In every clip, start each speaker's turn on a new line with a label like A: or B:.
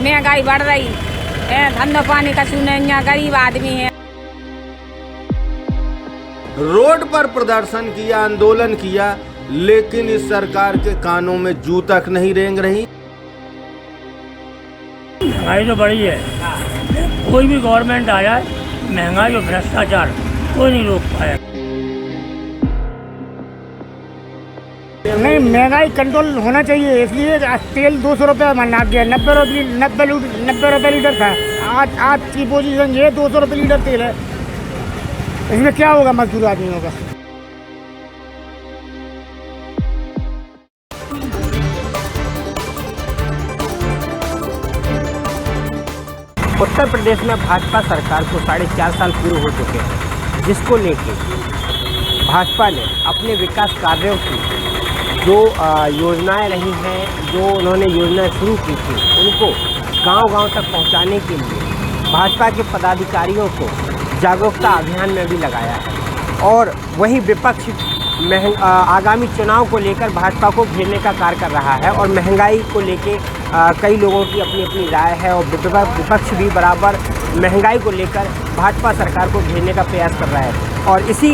A: महंगाई बढ़ रही है, धंधा पानी का सुनेंगे, गरीब आदमी है।
B: रोड पर प्रदर्शन किया, आंदोलन किया, लेकिन इस सरकार के कानों में जू तक नहीं रेंग रही।
C: महंगाई तो बढ़ी है, कोई भी गवर्नमेंट आ जाए महंगाई और भ्रष्टाचार कोई नहीं रोक पाया।
D: नहीं, महंगाई कंट्रोल होना चाहिए, इसलिए तेल 200 रुपये महंगा गया। 90 रुपये लीटर था, आज की पोजीशन ये 200 रुपये लीटर तेल है। इसमें क्या होगा मजदूर आदमियों का?
E: उत्तर प्रदेश में भाजपा सरकार को 4.5 साल पूरे हो चुके हैं, जिसको लेके भाजपा ने अपने विकास कार्यों की जो योजनाएं रही हैं, जो उन्होंने योजनाएं शुरू की थी, उनको गांव-गांव तक पहुंचाने के लिए भाजपा के पदाधिकारियों को जागरूकता अभियान में भी लगाया है। और वही विपक्ष आगामी चुनाव को लेकर भाजपा को घेरने का कार्य कर रहा है और महंगाई को लेके कई लोगों की अपनी अपनी राय है और विपक्ष भी बराबर महंगाई को लेकर भाजपा सरकार को घेरने का प्रयास कर रहा है। और इसी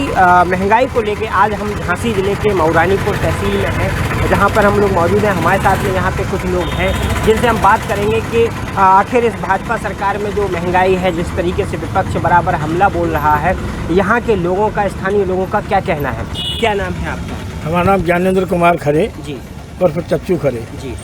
E: महंगाई को लेके आज हम झांसी ज़िले के मऊरानीपुर तहसील में हैं, जहां पर हम लोग मौजूद हैं। हमारे साथ में यहाँ पे कुछ लोग हैं जिनसे हम बात करेंगे कि आखिर इस भाजपा सरकार में जो महंगाई है, जिस तरीके से विपक्ष बराबर हमला बोल रहा है, यहाँ के लोगों का, स्थानीय लोगों का क्या कहना है। क्या नाम है आपका?
D: हमारा नाम ज्ञानेंद्र कुमार खरे
E: जी,
D: और फिर चच्चू खरे
E: जी।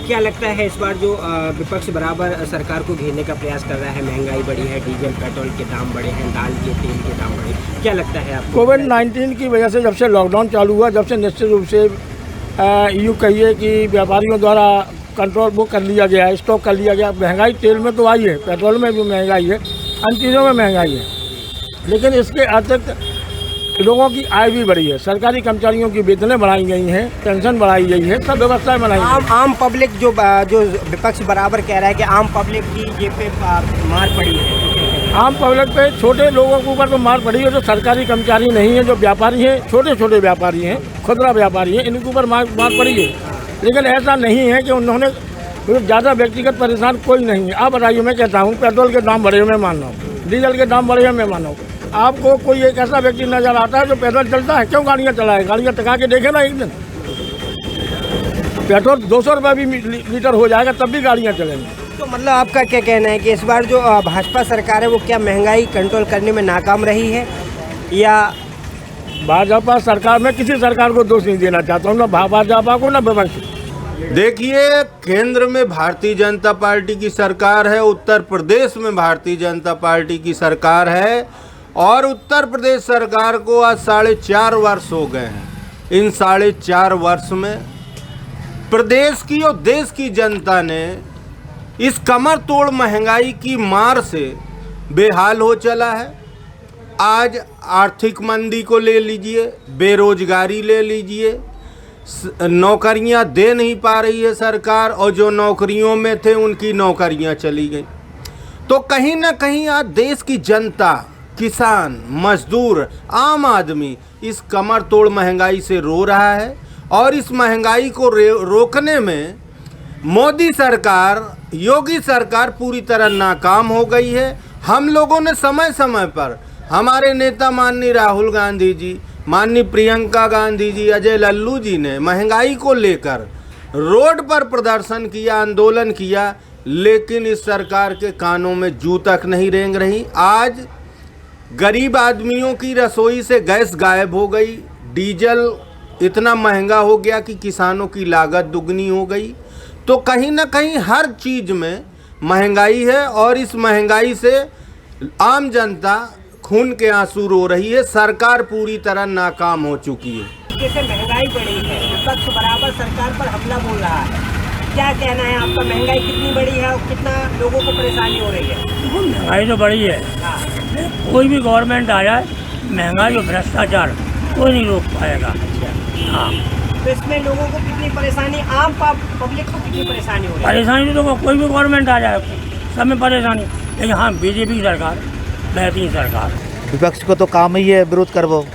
E: क्या लगता है इस बार जो विपक्ष बराबर सरकार को घेरने का प्रयास कर रहा है, महंगाई बढ़ी है, डीजल पेट्रोल के दाम बढ़े हैं, दाल के तेल के दाम बढ़े, क्या लगता है आपको?
D: कोविड-19 की वजह से जब से लॉकडाउन चालू हुआ, जब से निश्चित रूप से यूँ कहिए कि व्यापारियों द्वारा कंट्रोल वो कर लिया गया है, स्टॉक कर लिया गया। महंगाई तेल में तो आई है, पेट्रोल में भी महंगाई है, अन्य चीज़ों में महंगाई है, लेकिन इसके अतिरिक्त लोगों की आय भी बढ़ी है। सरकारी कर्मचारियों की वेतनें बढ़ाई गई हैं, पेंशन बढ़ाई गई है, सब व्यवस्थाएं बनाई गई।
E: आम पब्लिक जो विपक्ष बराबर कह रहा है कि आम पब्लिक की ये पे मार पड़ी है।
D: आम पब्लिक पे, छोटे लोगों के ऊपर तो मार पड़ी है। जो सरकारी कर्मचारी नहीं है, जो व्यापारी हैं, छोटे छोटे व्यापारी हैं, खुदरा व्यापारी हैं, इनके ऊपर मार पड़ी है। लेकिन ऐसा नहीं है कि उन्होंने ज़्यादा व्यक्तिगत परेशान कोई नहीं है। आप बताइए, मैं कहता हूँ पेट्रोल के दाम बढ़े हुए मैं मान रहा हूँ, डीजल के दाम बढ़े हुए मैं मान रहा हूँ। आपको कोई एक ऐसा व्यक्ति नजर आता है जो पैदल चलता है? क्यों गाड़ियाँ चलाए? गाड़ियाँ टका के देखे ना एक दिन। पेट्रोल 200 रुपये भी लीटर हो जाएगा तब भी गाड़ियाँ चलेंगी।
E: तो मतलब आपका क्या कहना है कि इस बार जो भाजपा सरकार है वो क्या महंगाई कंट्रोल करने में नाकाम रही है, या
D: भाजपा सरकार? में किसी सरकार को दोष नहीं देना चाहता हूँ, ना भाजपा को ना विपक्ष।
B: देखिए, केंद्र में भारतीय जनता पार्टी की सरकार है, उत्तर प्रदेश में भारतीय जनता पार्टी की सरकार है, और उत्तर प्रदेश सरकार को आज 4.5 वर्ष हो गए हैं। इन 4.5 वर्ष में प्रदेश की और देश की जनता ने इस कमर तोड़ महंगाई की मार से बेहाल हो चला है। आज आर्थिक मंदी को ले लीजिए, बेरोजगारी ले लीजिए, नौकरियां दे नहीं पा रही है सरकार, और जो नौकरियों में थे उनकी नौकरियां चली गई। तो कहीं ना कहीं आज देश की जनता, किसान, मजदूर, आम आदमी इस कमर तोड़ महंगाई से रो रहा है। और इस महंगाई को रोकने में मोदी सरकार, योगी सरकार पूरी तरह नाकाम हो गई है। हम लोगों ने समय समय पर, हमारे नेता माननीय राहुल गांधी जी, माननीय प्रियंका गांधी जी, अजय लल्लू जी ने महंगाई को लेकर रोड पर प्रदर्शन किया, आंदोलन किया, लेकिन इस सरकार के कानों में जू तक नहीं रेंग रही। आज गरीब आदमियों की रसोई से गैस गायब हो गई, डीजल इतना महंगा हो गया कि किसानों की लागत दुगनी हो गई। तो कहीं ना कहीं हर चीज़ में महंगाई है, और इस महंगाई से आम जनता खून के आंसू रो रही है। सरकार पूरी तरह नाकाम हो चुकी है।
E: जैसे महंगाई बढ़ी है, विपक्ष बराबर सरकार पर हमला बोल रहा है, क्या कहना है आपका? महंगाई कितनी बढ़ी है और कितना लोगों को परेशानी हो रही है?
C: महंगाई तो बढ़ी है, कोई भी गवर्नमेंट आ जाए महंगाई और भ्रष्टाचार कोई नहीं रोक पाएगा। हाँ,
E: तो इसमें लोगों को कितनी परेशानी, आम पब्लिक को कितनी परेशानी हो रही है?
C: परेशानी तो कोई भी गवर्नमेंट आ जाए सब में परेशानी, लेकिन हाँ, बीजेपी सरकार बेहतरीन सरकार।
F: विपक्ष को तो काम ही है विरोध करवो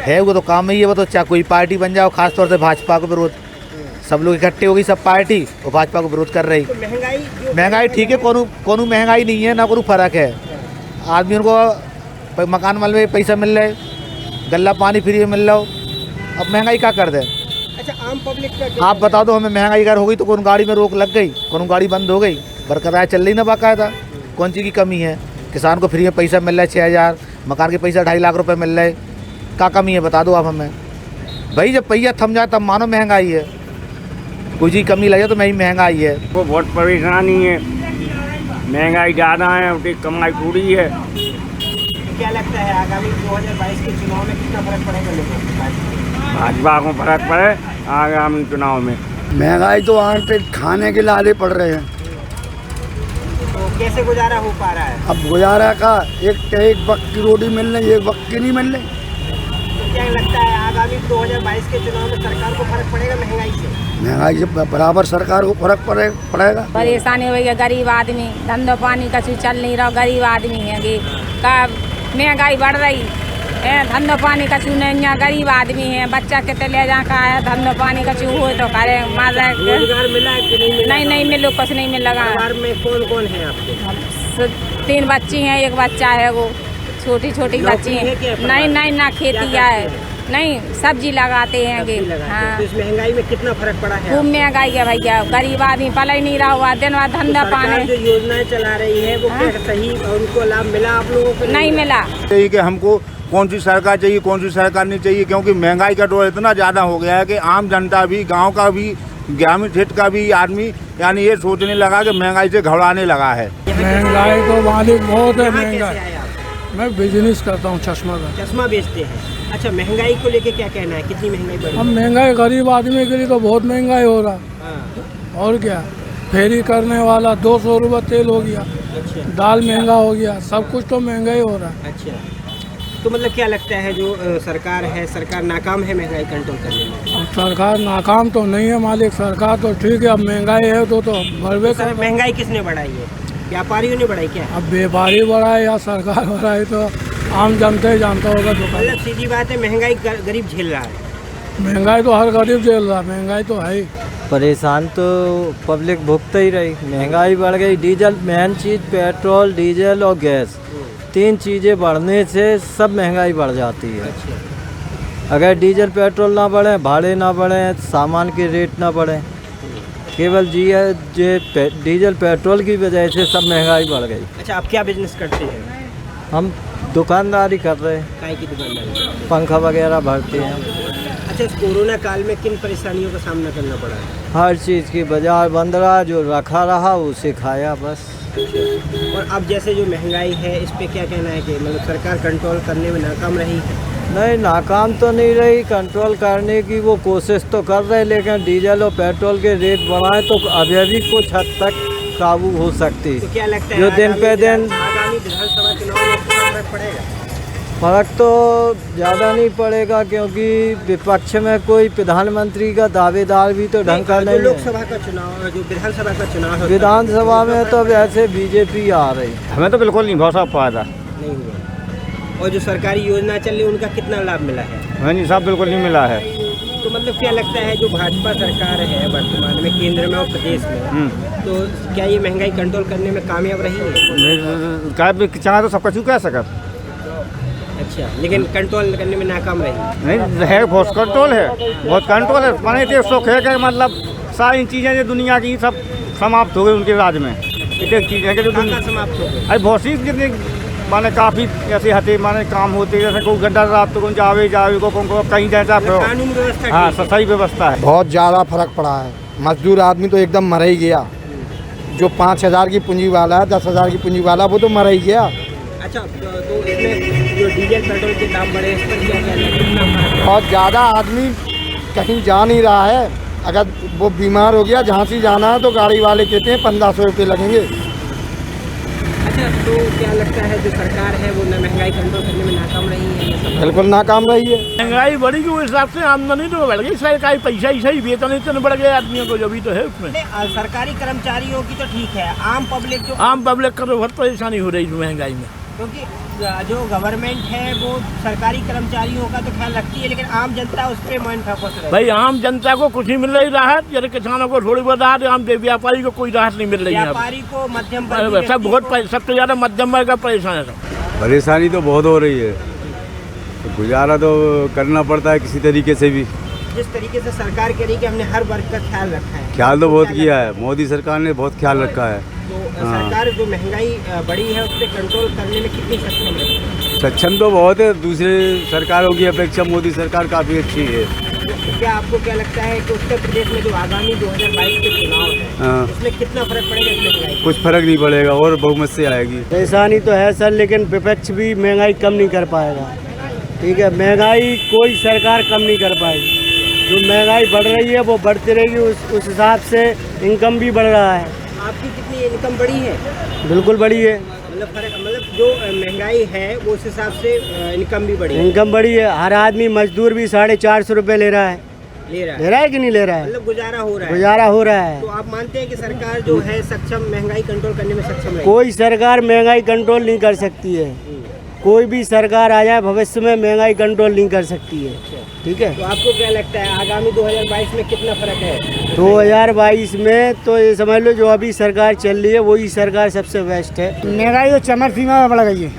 F: है, वो तो काम ही है। वो तो चाहे कोई पार्टी बन जाओ, खासतौर से भाजपा को विरोध सब लोग इकट्ठे हो गई, सब पार्टी और भाजपा को विरोध कर रही।
E: तो
F: महंगाई ठीक है, कोनो महंगाई नहीं है, ना कोनो फर्क है। आदमियों को मकान वाले में पैसा मिल रहा है, गल्ला पानी फ्री में मिल रहा हो, अब महंगाई क्या कर दे।
E: अच्छा, आम पब्लिक का
F: आप बता दो हमें, महंगाई अगर हो गई तो कौन गाड़ी में रोक लग गई, कौन गाड़ी बंद हो गई, बरकरार चल रही ना बाकायदा। कौन चीज़ की कमी है? किसान को फ्री में पैसा मिल रहा है 6,000, मकान के पैसा 2.5 लाख रुपए मिल रहे, क्या कमी है बता दो आप हमें। भाई जब पहिया थम जाए तब मानो महंगाई है, कोई चीज़ कमी लगे तो महंगाई है।
G: वो बहुत परेशानी है, महंगाई ज़्यादा है, उसकी कमाई पूरी है।
E: क्या लगता है आगामी 2022 के चुनाव में कितना फर्क पड़ेगा लोगों को?
G: भाजपा को फर्क पड़े आगामी चुनाव में।
H: महंगाई तो आज पे खाने के लाले पड़ रहे हैं,
E: तो कैसे गुजारा हो पा रहा है?
H: अब गुजारा का एक वक्त की रोटी मिल रही, एक वक्त की नहीं मिल रही।
E: तो क्या लगता है आगामी 2022 के चुनाव में सरकार को फर्क पड़ेगा महंगाई से?
H: महंगाई से बराबर सरकार को फर्क पड़ेगा।
A: परेशानी हो गई, गरीब आदमी धंधा पानी का चल नहीं रहा, गरीब आदमी है का महंगाई बढ़ रही है, धंधा पानी का चू नहीं, यहाँ गरीब आदमी है, बच्चा के ले जा का है, धंधा पानी का चू हो तो करे माजा
E: रोजगार मिला है कि नहीं मिला?
A: नहीं मिलो, कुछ नहीं मिल लगा।
E: परिवार में कौन कौन है आपके?
A: 3 बच्ची हैं, एक बच्चा है, वो छोटी बच्ची
E: है क्या?
A: है। नहीं ना खेती है, नहीं सब्जी लगाते हैं
E: सब्जी लगाते हैं।
A: हाँ।
E: तो इस महंगाई में कितना फर्क पड़ा है?
A: खूब महंगाई है भैया, गरीब आदमी पला ही नहीं रहा हुआ, दिन भर धंधा
E: सरकार
A: पानी
E: जो योजनाएं चला रही है वो क्या सही और उनको लाभ मिला आप लोगों को?
A: नहीं मिला।
B: चाहिए कि हमको कौन सी सरकार चाहिए, कौन सी सरकार नहीं चाहिए, क्योंकि महंगाई का दौर इतना ज़्यादा हो गया है कि आम जनता भी, गांव का भी, ग्रामीण क्षेत्र का भी आदमी यानी ये सोचने लगा कि महंगाई से घबराने लगा है।
D: महंगाई तो मालिक बहुत है।
E: यहाँ कैसे
D: महंगाई
E: आए आप?
D: मैं बिजनेस करता हूँ चश्मा का।
E: चश्मा बेचते हैं। अच्छा, महंगाई को लेके क्या कहना है, कितनी महंगाई बढ़ी?
D: अब महंगाई गरीब आदमी के लिए तो बहुत महंगाई हो रहा,
E: हाँ,
D: और क्या। फेरी करने वाला 200 रुपये तेल हो गया,
E: अच्छा
D: दाल महंगा हो गया, सब कुछ तो महंगाई हो रहा है।
E: अच्छा, तो मतलब क्या लगता है जो सरकार है, सरकार नाकाम है महंगाई कंट्रोल करने में?
D: अब सरकार नाकाम तो नहीं है मालिक, सरकार तो ठीक है। अब महंगाई है तो बढ़वे
E: सर,
D: कर।
E: महंगाई किसने बढ़ाई है? व्यापारियों ने बढ़ाई क्या?
D: अब व्यापारी बढ़ाए या सरकार बढ़ाए तो आम जनता ही जानता होगा। दुकान
E: मतलब सीधी बात है, महंगाई गरीब झेल रहा है।
D: महंगाई तो हर गरीब झेल रहा, महंगाई तो है ही।
I: परेशान तो पब्लिक भुगत ही रही, महंगाई बढ़ गई। डीजल मेन चीज़, पेट्रोल डीजल और गैस, 3 चीज़ें बढ़ने से सब महंगाई बढ़ जाती है। अगर डीजल पेट्रोल ना बढ़े, भाड़े ना बढ़े, सामान के रेट ना बढ़े, केवल डीजल पेट्रोल की वजह से सब महंगाई बढ़ गई।
E: अच्छा, आप क्या बिजनेस करते हैं?
I: हम दुकानदारी कर रहे हैं,
E: काय की दुकानदारी?
I: पंखा वगैरह भरते हैं।
E: अच्छा, इस कोरोना काल में किन परेशानियों का सामना करना पड़ा?
I: हर चीज़ की बाजार बंद रहा, जो रखा रहा उसे खाया बस।
E: और अब जैसे जो महंगाई है इस पे क्या कहना है कि मतलब सरकार कंट्रोल करने में नाकाम रही है?
I: नहीं, नाकाम तो नहीं रही, कंट्रोल करने की वो कोशिश तो कर रहे, लेकिन डीजल और पेट्रोल के रेट बढ़ाए तो अभी भी कुछ हद तक काबू हो सकती।
E: तो क्या लगता है
I: जो दिन पे दिन
E: आगामी विधानसभा चुनाव में कितना फर्क पड़ेगा?
I: फर्क तो ज़्यादा नहीं पड़ेगा, क्योंकि विपक्ष में कोई प्रधानमंत्री का दावेदार भी तो ढंग का नहीं है।
E: लोकसभा का चुनाव, जो विधानसभा का चुनाव है,
I: विधानसभा में तो वैसे बीजेपी आ रही।
G: हमें तो बिल्कुल नहीं बहुत फायदा,
E: नहीं हुआ। और जो सरकारी योजना चल रही है उनका कितना लाभ मिला है?
G: हमें नहीं, सब बिल्कुल नहीं मिला है।
E: तो मतलब क्या लगता है जो भाजपा सरकार है वर्तमान में केंद्र में और प्रदेश में, तो क्या ये महंगाई कंट्रोल करने में कामयाब रही है?
G: क्या चाहे तो सब कुछ कह सकत,
E: अच्छा, लेकिन कंट्रोल करने में नाकाम रही?
G: नहीं है, बहुत कंट्रोल है, बहुत कंट्रोल है। माने तो सुख है कि मतलब सारी चीज़ें जो दुनिया की सब समाप्त हो गई उनके राज में। एक चीज़ है कि जो
E: समाप्त हो गई।
G: अरे बहुत सी जितनी माने काफ़ी ऐसे हते माने काम होते, जैसे कोई गड्ढा रात तो कौन जावे को कहीं जैसा
E: कानून व्यवस्था
G: हाँ सही व्यवस्था है।
H: बहुत ज़्यादा फर्क पड़ा है। मजदूर आदमी तो एकदम मर ही गया। जो 5,000 की पूंजी वाला है, 10,000 की पूंजी वाला, वो तो मर ही गया।
E: अच्छा, तो इसमें जो डीजल पेट्रोल के दाम बढ़े इस पर क्या कहना है, कितना फर्क है?
H: बहुत ज़्यादा आदमी कहीं जा नहीं रहा है। अगर वो बीमार हो गया, झांसी जाना है, तो गाड़ी वाले कहते हैं 1,500 रुपये लगेंगे।
E: अच्छा, तो क्या लगता है जो सरकार है वो महंगाई कंट्रोल करने में नाकाम रही है?
H: बिल्कुल नाकाम रही है।
D: महंगाई बढ़ी के हिसाब से आमदनी तो बढ़ गई, सरकारी पैसा ही सही, वेतन इतने बढ़ गए आदमियों को, जो भी तो है उसमें।
E: सरकारी कर्मचारियों की तो ठीक है, आम पब्लिक जो
D: आम पब्लिक को तो बहुत परेशानी हो रही है महंगाई में।
E: क्योंकि जो गवर्नमेंट है वो सरकारी कर्मचारियों का तो ख्याल रखती है, लेकिन आम जनता उस पर मन फोकस रही है।
D: भाई आम जनता को कुछ नहीं मिल रही राहत, जैसे किसानों को थोड़ी बहुत राहत, आम व्यापारी को कोई राहत नहीं मिल रही है।
E: व्यापारी को मध्यम
D: सब बहुत सबसे ज़्यादा मध्यम वर्ग का परेशान है।
J: परेशानी तो बहुत हो रही है, तो गुजारा तो करना पड़ता है किसी तरीके से भी।
E: जिस तरीके से सरकार कह रही है कि हमने हर वर्ग का ख्याल रखा है,
J: ख्याल तो बहुत किया है, मोदी सरकार ने बहुत ख्याल रखा है।
E: तो सरकार जो महंगाई बढ़ी है उस पर कंट्रोल करने में कितनी सक्षम है?
J: सक्षम तो बहुत है, दूसरे सरकारों की अपेक्षा मोदी सरकार काफ़ी अच्छी है।
E: तो क्या आपको क्या लगता है कि उत्तर प्रदेश में जो आगामी 2022 के चुनाव है उसमें कितना फर्क पड़ेगा इस महंगाई?
J: कुछ फर्क नहीं पड़ेगा और बहुमत से आएगी।
I: परेशानी तो है सर, लेकिन विपक्ष भी महंगाई कम नहीं कर पाएगा। ठीक है, महंगाई कोई सरकार कम नहीं कर पाएगी। जो महंगाई बढ़ रही है वो बढ़ती रहेगी, उस हिसाब से इनकम भी बढ़ रहा है।
E: आपकी कितनी इनकम बढ़ी है?
I: बिल्कुल बढ़ी है।
E: मतलब जो महंगाई है वो उस हिसाब से इनकम भी बढ़ी है।
I: इनकम बढ़ी है। हर आदमी मजदूर भी 450 रुपये ले रहा है कि नहीं ले रहा है?
E: मतलब गुजारा हो रहा है।
I: गुजारा हो रहा है।
E: तो आप मानते हैं कि सरकार जो है सक्षम महंगाई कंट्रोल करने में सक्षम है?
I: कोई सरकार महंगाई कंट्रोल नहीं कर सकती है। कोई भी सरकार आ जाए भविष्य में महंगाई कंट्रोल नहीं कर सकती है। ठीक है,
E: तो आपको क्या लगता है आगामी 2022 में कितना फर्क है?
I: 2022 में तो ये समझ लो जो अभी सरकार चल रही है वही सरकार सबसे बेस्ट है।
H: महंगाई तो चमर सीमा में बढ़ गई है।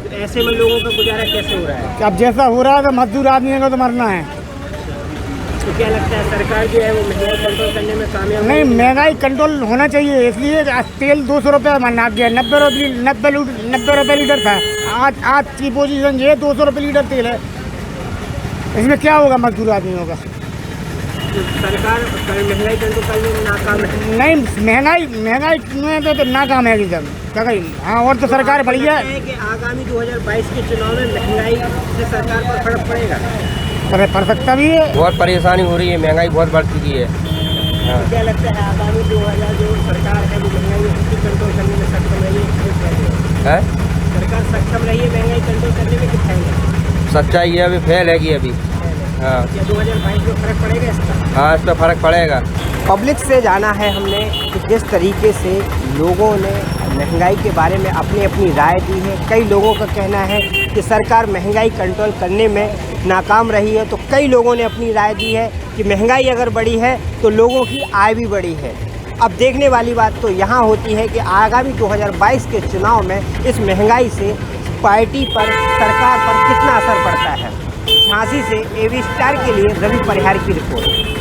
E: तो ऐसे में लोगों का गुजारा कैसे हो रहा है?
H: अब जैसा हो रहा है तो मजदूर आदमी को तो मरना है।
E: तो क्या लगता है सरकार जो है वो महंगाई कंट्रोल करने में कामयाब
H: नहीं, महंगाई कंट्रोल होना चाहिए, इसलिए तेल 200 रुपये नाप दिया। 90 रुपये लीटर था, आज की पोजीशन ये 200 रुपये लीटर तेल है। इसमें क्या होगा मजदूर आदमियों का?
E: तो सरकार महंगाई कंट्रोल करने में नाकाम है?
H: नहीं, महंगाई में तो नाकाम है एकदम। क्या कहीं? हाँ, और तो सरकार बढ़िया
E: है कि आगामी 2022 के चुनाव में महंगाई से सरकार पर फर्क पड़ेगा?
H: पड़ सकता भी है।
K: बहुत परेशानी हो रही है, महंगाई बहुत बढ़ चुकी है।
E: तो क्या लगता है आगामी 2000 जो सरकार है वो महंगाई कंट्रोल करने में सक्षम रही है? सरकार सक्षम रही है महंगाई कंट्रोल करने में कि फेल है?
K: सच्चाई है, अभी फेल है कि अभी। हाँ,
E: क्या 2022 में फर्क पड़ेगा इसका?
K: हाँ, इस पर फर्क पड़ेगा।
E: पब्लिक से जाना है हमने कि जिस तरीके से लोगों ने महंगाई के बारे में अपनी अपनी राय दी है। कई लोगों का कहना है कि सरकार महंगाई कंट्रोल करने में नाकाम रही है, तो कई लोगों ने अपनी राय दी है कि महंगाई अगर बढ़ी है तो लोगों की आय भी बढ़ी है। अब देखने वाली बात तो यहाँ होती है कि आगामी 2022 के चुनाव में इस महंगाई से पार्टी पर, सरकार पर कितना असर पड़ता है। झांसी से एवी स्टार के लिए रवि परिहार की रिपोर्ट।